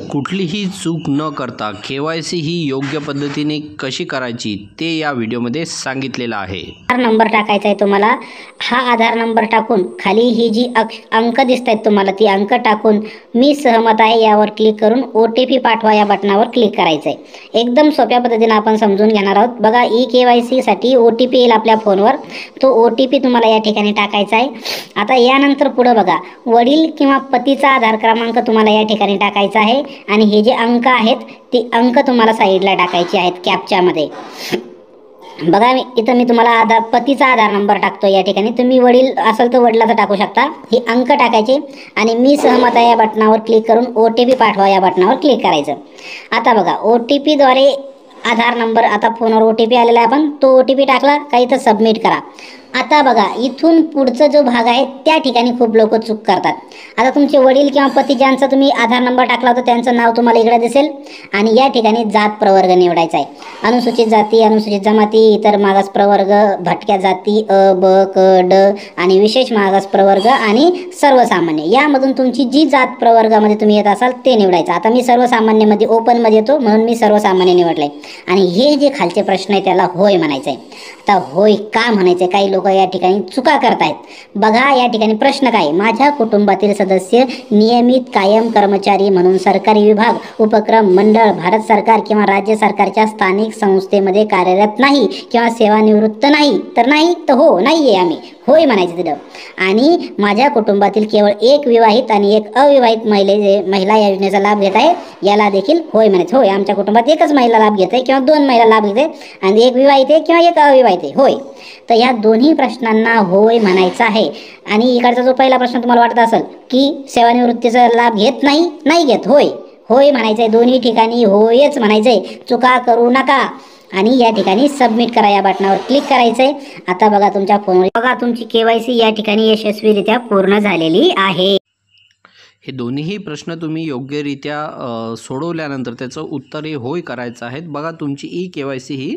कुठलीही चूक न करता KYC ही योग्य पद्धतीने कशी करायची ते या व्हिडिओमध्ये सांगितलेलं आहे। आधार नंबर टाकायचा आहे तुम्हाला। हा आधार नंबर टाकून खाली ही जी अंक दिसत आहेत तुम्हाला ती अंक टाकून मी सहमत आहे यावर क्लिक करून OTP पाठवा या बटनावर क्लिक करायचं आहे। एकदम सोप्या पद्धतीने आपण समजून घेणार आहोत। बघा KYC साठी OTP येईल आपल्या फोनवर, तो OTP तुम्हाला या ठिकाणी टाकायचा आहे। आता यानंतर पुढे बघा वडील किंवा पतीचा आधार क्रमांक तुम्हाला या ठिकाणी टाकायचा आहे आणि हे जे अंक आहेत ते अंक तुम्हाला साईडला टाकायचे आहेत कॅप्चामध्ये। बघा इथं मी तुम्हाला पतीचा आधार नंबर टाकतो या ठिकाणी, तुम्ही वडील असेल तर वडिलाचा टाकू शकता। हे अंक टाकायचे आणि मी सहमत आहे या बटनावर क्लिक करून OTP पाठवा या बटनावर क्लिक करायचं। आता बघा OTP द्वारे आधार नंबर, आता फोनवर OTP आलेला आहे, आपण तो OTP टाकला का इथं सबमिट करा। आता बघा इथून पुढचा जो भाग आहे त्या ठिकाणी खूप लोक चूक करतात। आता तुमचे वडील किंवा पती ज्यांचा तुम्ही आधार नंबर टाकला होता त्यांचं नाव तुम्हाला इकडे दिसेल आणि या ठिकाणी जात प्रवर्ग निवडायचा आहे। अनुसूचित जाती, अनुसूचित जमाती, इतर मागास प्रवर्ग, भटक्या जाती अ ब क ड आणि विशेष मागास प्रवर्ग आणि सर्वसामान्य, यामधून तुमची जी जात प्रवर्गामध्ये तुम्ही येत असाल ते निवडायचं। आता मी सर्वसामान्यमध्ये ओपनमध्ये येतो म्हणून मी सर्वसामान्य निवडलंय आणि हे जे खालचे प्रश्न आहे त्याला होय म्हणायचं आहे। आता होय का म्हणायचं, काही लोक या ठिकाणी चुका करतायत। बघा या ठिकाणी प्रश्न काय, माझ्या कुटुंबातील सदस्य नियमित कायम कर्मचारी म्हणून सरकारी विभाग, उपक्रम, मंडळ, भारत सरकार किंवा राज्य सरकारच्या स्थानिक संस्थेमध्ये कार्यरत नाही किंवा सेवानिवृत्त नाही, तर नाही तर हो नाहीये, आम्ही होय म्हणायचं तिथं। आणि माझ्या कुटुंबातील केवळ एक विवाहित आणि एक अविवाहित महिला या योजनेचा लाभ घेत आहे, याला देखील होय म्हणायचं। होय, आमच्या कुटुंबात एकच महिला लाभ घेत आहे किंवा दोन महिला लाभ घेत आहे आणि एक विवाहित आहे किंवा एक अविवाहित आहे, होय। तर या दोन्ही प्रश्नांना होय म्हणायचं आहे। आणि इकडचा जो पहिला प्रश्न तुम्हाला वाटत असेल की सेवानिवृत्तीचा लाभ घेत नाही, नाही घेत, होय होय म्हणायचंय, दोन्ही ठिकाणी होयच म्हणायचंय, चुका करू नका। आणि या ठिकाणी सबमिट करा या बटनावर क्लिक करायचंय। आता बघा तुमच्या फोनवर बघा तुमची KYC या ठिकाणी यशस्वीरित्या पूर्ण झालेली आहे। हे दोन्हीही प्रश्न तुम्ही योग्यरित्या सोडवल्यानंतर त्याचं उत्तर हे होय करायचं आहे। बघा तुमची KYC ही